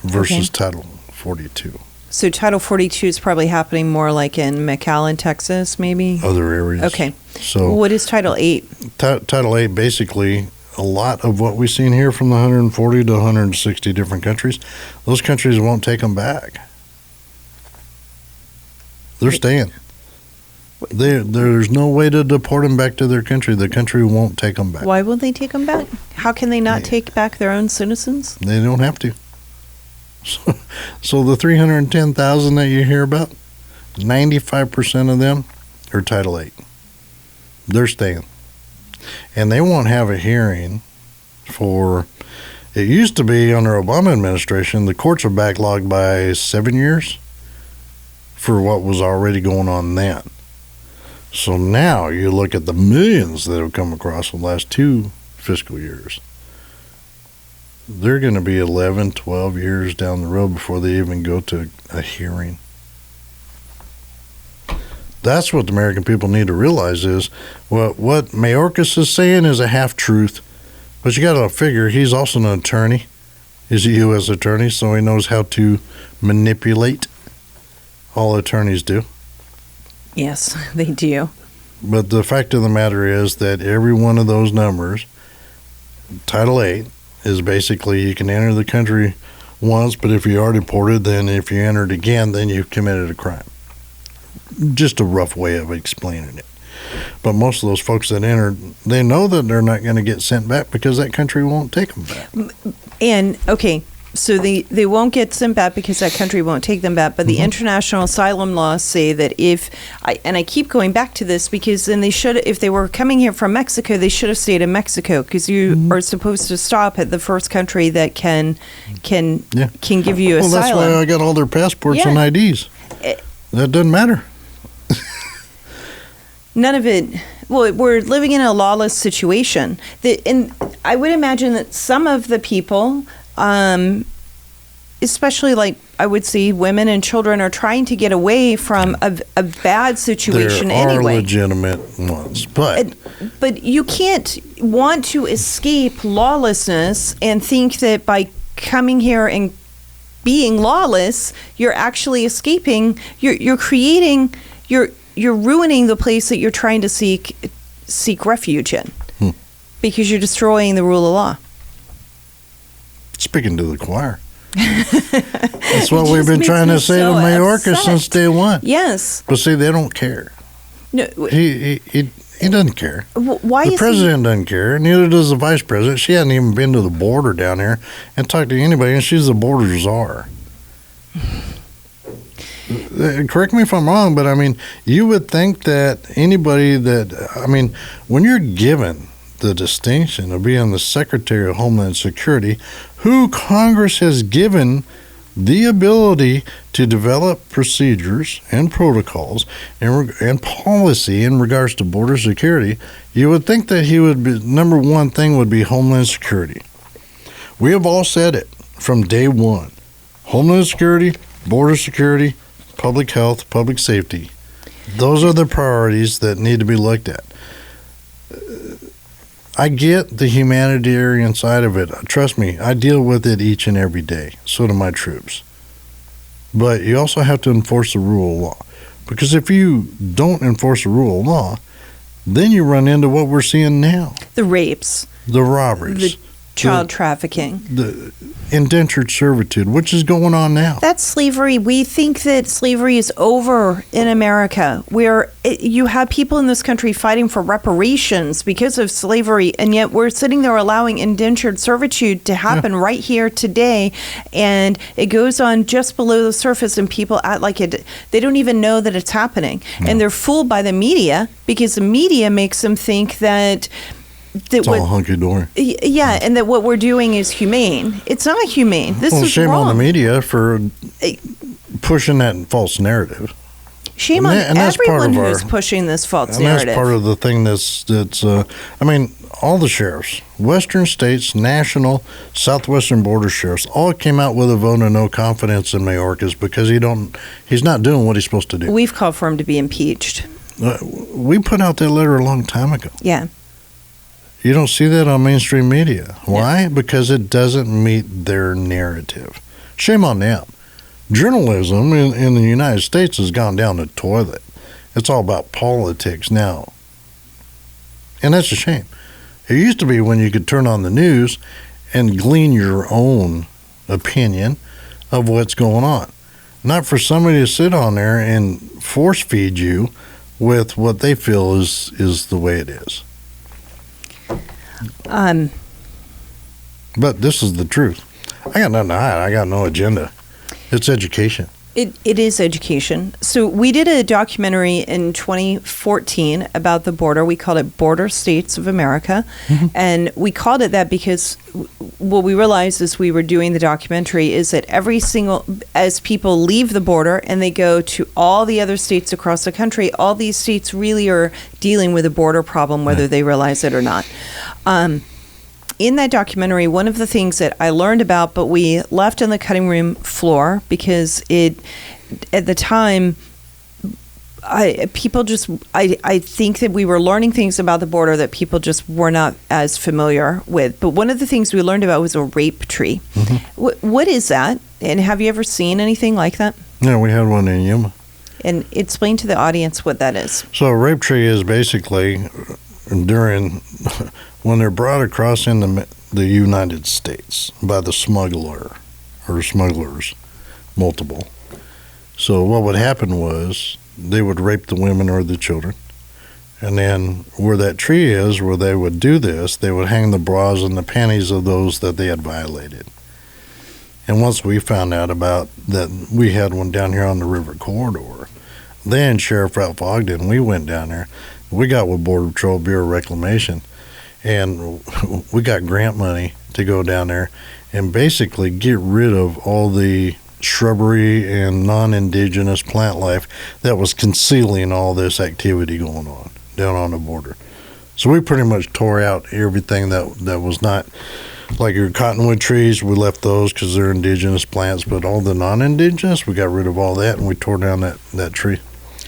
versus Title 42. So Title 42 is probably happening more like in McAllen, Texas, maybe? Other areas. Okay. So what is Title 8? Title 8, basically, a lot of what we've seen here from the 140 to 160 different countries, those countries won't take them back. They're staying. There's no way to deport them back to their country. The country won't take them back. Why won't they take them back? How can they not take back their own citizens? They don't have to. So the 310,000 that you hear about, 95% of them are Title 8. They're staying. And they won't have a hearing for, it used to be under Obama administration, the courts are backlogged by 7 years for what was already going on then. So now you look at the millions that have come across the last 2 fiscal years. They're going to be 11, 12 years down the road before they even go to a hearing. That's what the American people need to realize is what Mayorkas is saying is a half-truth. But you got to figure he's also an attorney. He's a U.S. attorney, so he knows how to manipulate. All attorneys do. Yes, they do. But the fact of the matter is that every one of those numbers, Title 8, is basically you can enter the country once, but if you are deported, then if you enter it again, then you've committed a crime. Just a rough way of explaining it. But most of those folks that enter, they know that they're not going to get sent back because that country won't take them back. And, okay, so they won't get sent back because that country won't take them back. But the international asylum laws say that I keep going back to this because then if they were coming here from Mexico, they should have stayed in Mexico because you are supposed to stop at the first country that can give you asylum. Well, that's why I got all their passports and IDs. That doesn't matter. None of it. Well, we're living in a lawless situation. And I would imagine that some of the people, especially like I would say women and children, are trying to get away from a bad situation anyway. There are legitimate ones, but you can't want to escape lawlessness and think that by coming here and being lawless, you're actually escaping. You're creating. You're ruining the place that you're trying to seek refuge in because you're destroying the rule of law. Speaking to the choir. That's what we've been trying to say to Mayorkas since day one. Yes. But see, they don't care. No, he doesn't care. Why the president doesn't care. Neither does the vice president. She hasn't even been to the border down here and talked to anybody, and she's the border czar. Correct me if I'm wrong, but I mean, you would think that anybody that, I mean, when you're given the distinction of being the Secretary of Homeland Security, who Congress has given the ability to develop procedures and protocols and policy in regards to border security, you would think that he would be, number one thing would be Homeland Security. We have all said it from day one. Homeland Security, border security, public health, public safety. Those are the priorities that need to be looked at. I get the humanitarian side of it. Trust me, I deal with it each and every day. So do my troops. But you also have to enforce the rule of law. Because if you don't enforce the rule of law, then you run into what we're seeing now. The rapes. The robberies. The child trafficking. The indentured servitude, which is going on now. That's slavery. We think that slavery is over in America, where you have people in this country fighting for reparations because of slavery, and yet we're sitting there allowing indentured servitude to happen right here today, and it goes on just below the surface, and people act like it. They don't even know that it's happening, and they're fooled by the media because the media makes them think that it's all hunky-dory. Yeah, and that what we're doing is humane. It's not humane. This is shame wrong. on the media for pushing that false narrative. Shame on everyone who's pushing this false narrative. That's part of the thing that's I mean, all the sheriffs, Western states, national, Southwestern border sheriffs, all came out with a vote of no confidence in Mayorkas because he's not doing what he's supposed to do. We've called for him to be impeached. We put out that letter a long time ago. Yeah. You don't see that on mainstream media. Why? Because it doesn't meet their narrative. Shame on them. Journalism in the United States has gone down the toilet. It's all about politics now. And that's a shame. It used to be when you could turn on the news and glean your own opinion of what's going on. Not for somebody to sit on there and force feed you with what they feel is the way it is. But this is the truth. I got nothing to hide. I got no agenda. It's education. It is education. So we did a documentary in 2014 about the border. We called it Border States of America. Mm-hmm. And we called it that because what we realized as we were doing the documentary is that as people leave the border and they go to all the other states across the country, all these states really are dealing with a border problem, whether they realize it or not. In that documentary, one of the things that I learned about, but we left on the cutting room floor because at the time, I think that we were learning things about the border that people just were not as familiar with. But one of the things we learned about was a rape tree. Mm-hmm. What is that? And have you ever seen anything like that? Yeah, we had one in Yuma. And explain to the audience what that is. So a rape tree is basically when they're brought across into the United States by the smuggler or smugglers, multiple. So what would happen was they would rape the women or the children. And then where that tree is, where they would do this, they would hang the bras and the panties of those that they had violated. And once we found out about that, we had one down here on the river corridor. Then Sheriff Ralph Ogden, we went down there. We got with Border Patrol, Bureau of Reclamation, and we got grant money to go down there and basically get rid of all the shrubbery and non-indigenous plant life that was concealing all this activity going on down on the border. So we pretty much tore out everything that was not, like your cottonwood trees, we left those because they're indigenous plants, but all the non-indigenous, we got rid of all that and we tore down that tree.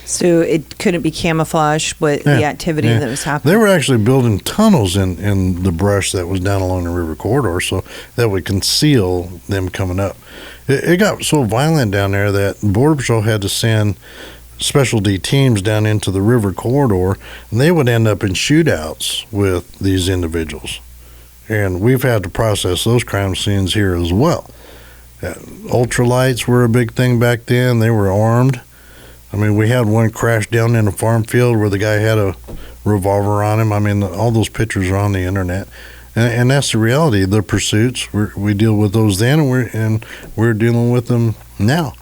So it couldn't be camouflaged with the activity that was happening. They were actually building tunnels in the brush that was down along the river corridor, so that would conceal them coming up. It got so violent down there that Border Patrol had to send specialty teams down into the river corridor, and they would end up in shootouts with these individuals. And we've had to process those crime scenes here as well. Ultralights were a big thing back then. They were armed. I mean, we had one crash down in a farm field where the guy had a revolver on him. I mean, all those pictures are on the internet. And that's the reality. The pursuits, we deal with those then, and we're dealing with them now.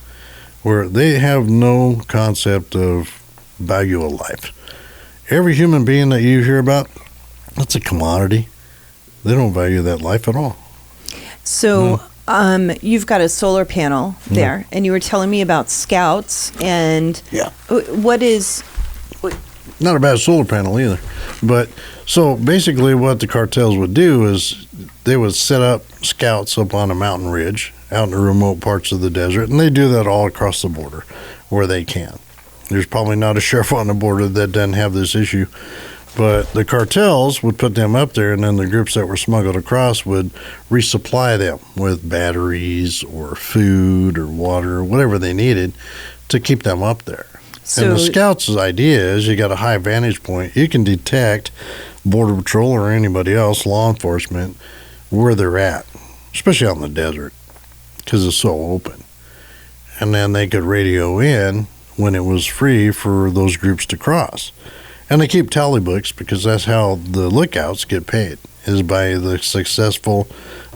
where they have no concept of value of life. Every human being that you hear about, that's a commodity. They don't value that life at all. So you've got a solar panel there, and you were telling me about scouts, and what is... Not a bad solar panel either. But so basically what the cartels would do is they would set up scouts up on a mountain ridge out in the remote parts of the desert, and they do that all across the border where they can. There's probably not a sheriff on the border that doesn't have this issue, but the cartels would put them up there, and then the groups that were smuggled across would resupply them with batteries or food or water or whatever they needed to keep them up there. So, and the scouts' idea is you got a high vantage point. You can detect Border Patrol or anybody else, law enforcement, where they're at, especially out in the desert, because it's so open. And then they could radio in when it was free for those groups to cross. And they keep tally books because that's how the lookouts get paid, is by the successful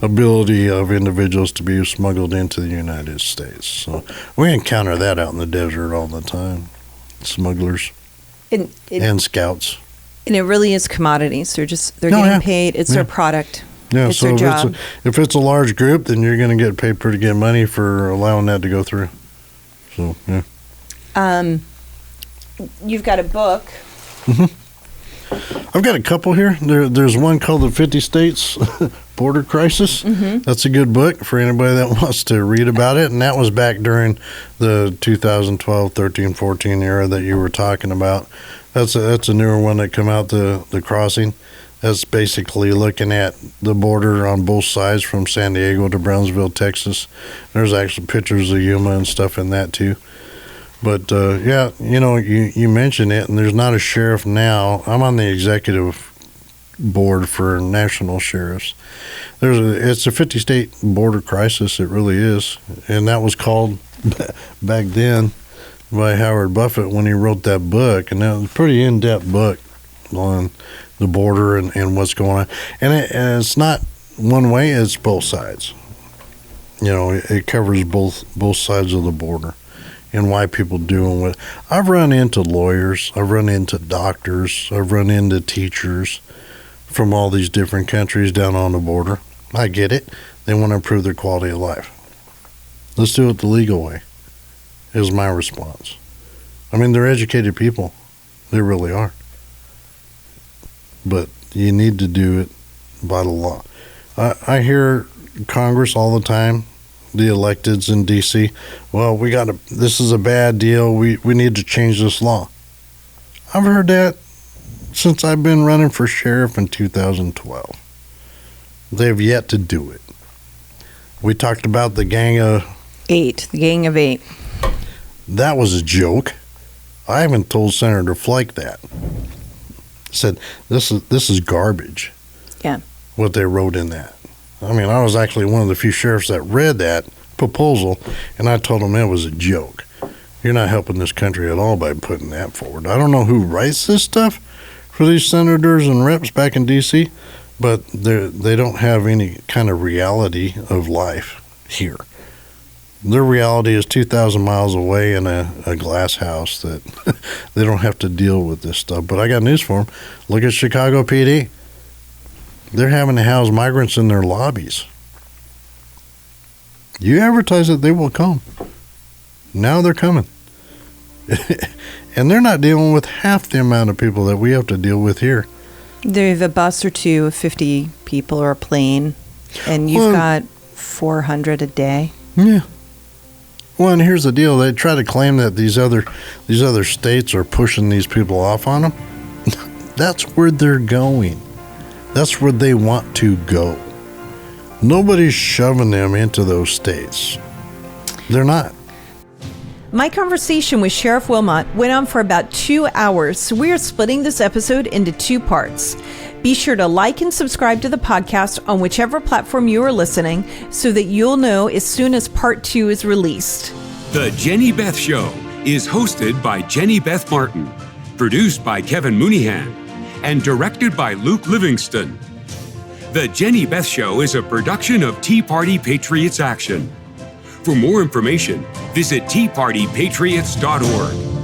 ability of individuals to be smuggled into the United States. So we encounter that out in the desert all the time. Smugglers and scouts. And it really is commodities. They're getting paid. It's their product. Yeah, it's so their job. if it's a large group, then you're going to get paid pretty good money for allowing that to go through. So, yeah. You've got a book. I've got a couple here. There's one called The 50 States Border Crisis. That's a good book for anybody that wants to read about it. And that was back during the 2012, 13, 14 era that you were talking about. That's a newer one that came out, the Crossing. That's basically looking at the border on both sides from San Diego to Brownsville, Texas. There's actually pictures of Yuma and stuff in that too. But, you mentioned it, and there's not a sheriff now. I'm on the executive board for national sheriffs. It's a 50-state border crisis. It really is. And that was called back then by Howard Buffett when he wrote that book. And that was a pretty in-depth book on the border and what's going on. And it's not one way, it's both sides. It covers both sides of the border. And why people doing what. I've run into lawyers, I've run into doctors, I've run into teachers from all these different countries down on the border. I get it. They want to improve their quality of life. Let's do it the legal way, is my response. I mean, they're educated people. They really are. But you need to do it by the law. I hear Congress all the time, the electeds in D.C., well, this is a bad deal. We need to change this law. I've heard that since I've been running for sheriff in 2012. They've yet to do it. We talked about the Gang of Eight. That was a joke. I even told Senator Flake that. Said, this is garbage. Yeah. What they wrote in that. I mean, I was actually one of the few sheriffs that read that proposal, and I told them it was a joke. You're not helping this country at all by putting that forward. I don't know who writes this stuff for these senators and reps back in D.C., but they don't have any kind of reality of life here. Their reality is 2,000 miles away in a glass house that they don't have to deal with this stuff. But I got news for them. Look at Chicago PD. They're having to house migrants in their lobbies. You advertise it, they will come. Now they're coming. And they're not dealing with half the amount of people that we have to deal with here. They have a bus or two of 50 people or a plane, and you've got 400 a day. Yeah. Well, and here's the deal. They try to claim that these other states are pushing these people off on them. That's where they're going. That's where they want to go. Nobody's shoving them into those states. They're not. My conversation with Sheriff Wilmot went on for about 2 hours, so we are splitting this episode into 2 parts. Be sure to like and subscribe to the podcast on whichever platform you are listening so that you'll know as soon as part 2 is released. The Jenny Beth Show is hosted by Jenny Beth Martin, produced by Kevin Mooneyhan, and directed by Luke Livingston. The Jenny Beth Show is a production of Tea Party Patriots Action. For more information, visit teapartypatriots.org.